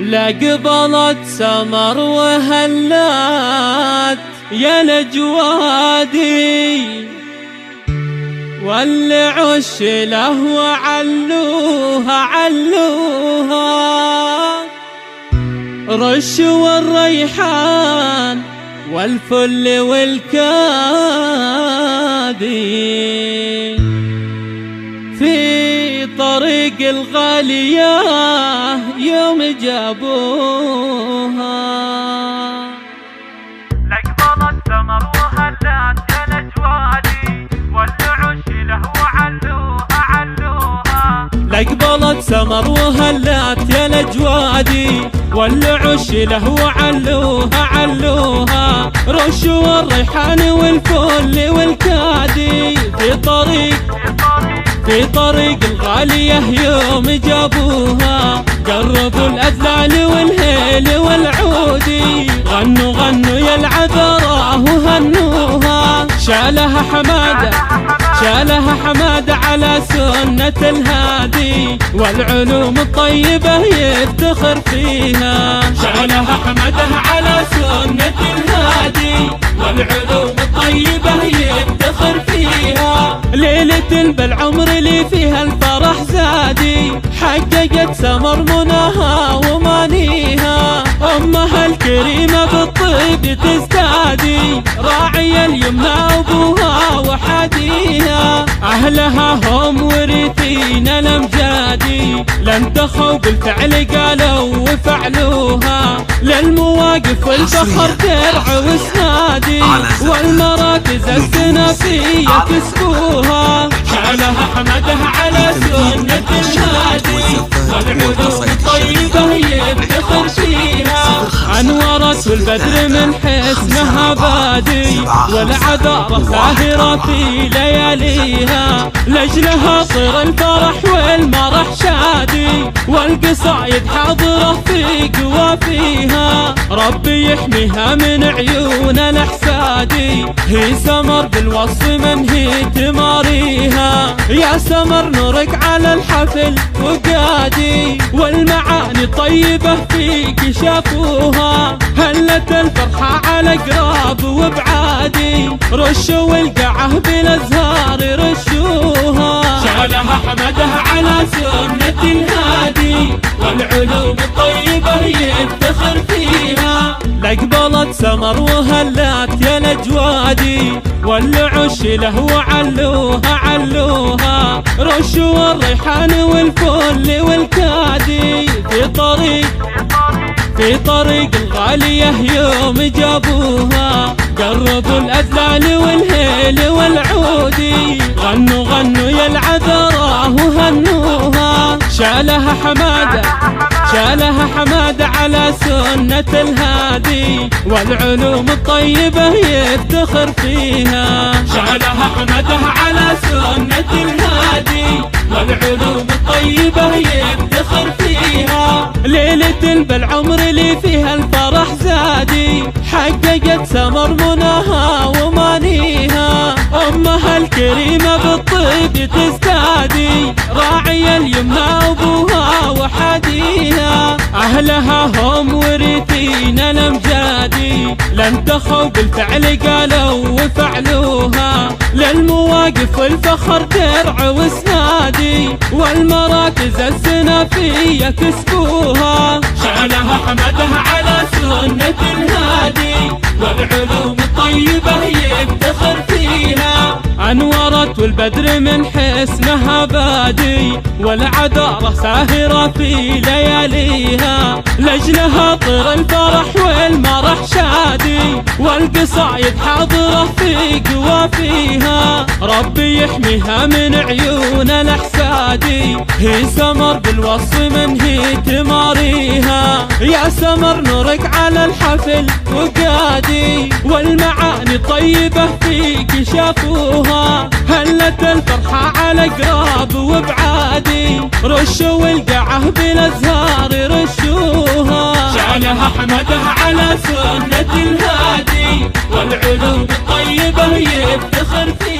لقبلت سمر وهلات يا الأجوادي، واللي عش له وعلوها علوها، رش والريحان والفل والكادي، في طريق الغالية يوم جابوها. لقبلت سمر وهلات يا الأجوادي، واللي عش له وعلوها علوها. لقبلت سمر وهلات يا الأجوادي، واللي عش له وعلوها علوها، رش والريحان والفل والكادي، في طريق الغالية يوم جابوها. قربوا الأذلال والهيل والعودي، غنوا يا العذراء وهنوها. شالها حمادة على سنة الهادي، والعلوم الطيبة يفتخر فيها. شالها حمادة على سنة الهادي، والعلوم الطيبة يفتخر فيها. ليلة بالعمر اللي فيها الفرح زادي، حققت سمر مناها ومانيها. أمها الكريمة بالطيب تزدادي، راعي اليمنى أبوها وحديها. أهلها هم ورثين الأمجادي، لانتخوا بالفعل قالوا وفعلوها. للمواقف والفخر درع وسنادي، والمراكز السنافية كسبوها. شعلها حمدها على سنة الهادي، والعلوم الطيبة يفتخر فيها. أنورت والبدر من حسنها بادي، والعذارى ساهرة في لياليها. لجلها صر الفرح والمرح شادي، والقصايد حاضرة في قوافيها. ربي يحميها من عيون الأحسادي، هي سمر بالوصف من هي تماريها. يا سمر نورك على الحفل وقادي، والمعاني طيبة فيك شافوها. هلت الفرحة على قراب وبعادي، رشوا والقعه بالأزهار رشوها. شعلها حمدها على سنة الهادي، والعلوم الطيبة يفتخر فيها. لقبلت سمر وهلات يا الأجوادي، واللي عش له وعلوها علوها. رش والريحان والفل والكادي، في طريق الغالية يوم جابوها. قربوا الأذلال والهيل والعودي، غنوا يا العذراء وهنوها. شالها حمادة على سنة الهادي، والعلوم الطيبة يفتخر فيها. شالها حمادة على سنة الهادي، والعلوم الطيبة يفتخر فيها. ليلة بالعمر اللي فيها الفرح زادي، حققت سمر مناها ومانيها. أمها الكريمة بالطيب تزدادي، راعي اليمنى أبوها وحديها. أهلها هم ورثين الأمجادي، لانتخوا بالفعل قالوا وفعلوها. للمواقف والفخر درع وسنادي، والمراكز السنافية كسبوها. شعلها حمدها على سنة الهادي، والعلوم الطيبة يفتخر فيها. أنورت والبدر من حسنها بادي، والعذارى ساهرة في لياليها. لجلها طر الفرح والمرح شادي، والقصايد حاضرة في قوافيها. ربي يحميها من عيون الأحسادي، هي سمر بالوصف من هي تماريها. يا سمر نورك على الحفل وقادي، والمعاني طيبة فيك شافوها. هلت الفرحة على قراب وبعادي، رشوا والقعه بالأزهار رشوها. شعلها حمدها على سنة الهادي، والعلوم الطيبة يفتخر فيها.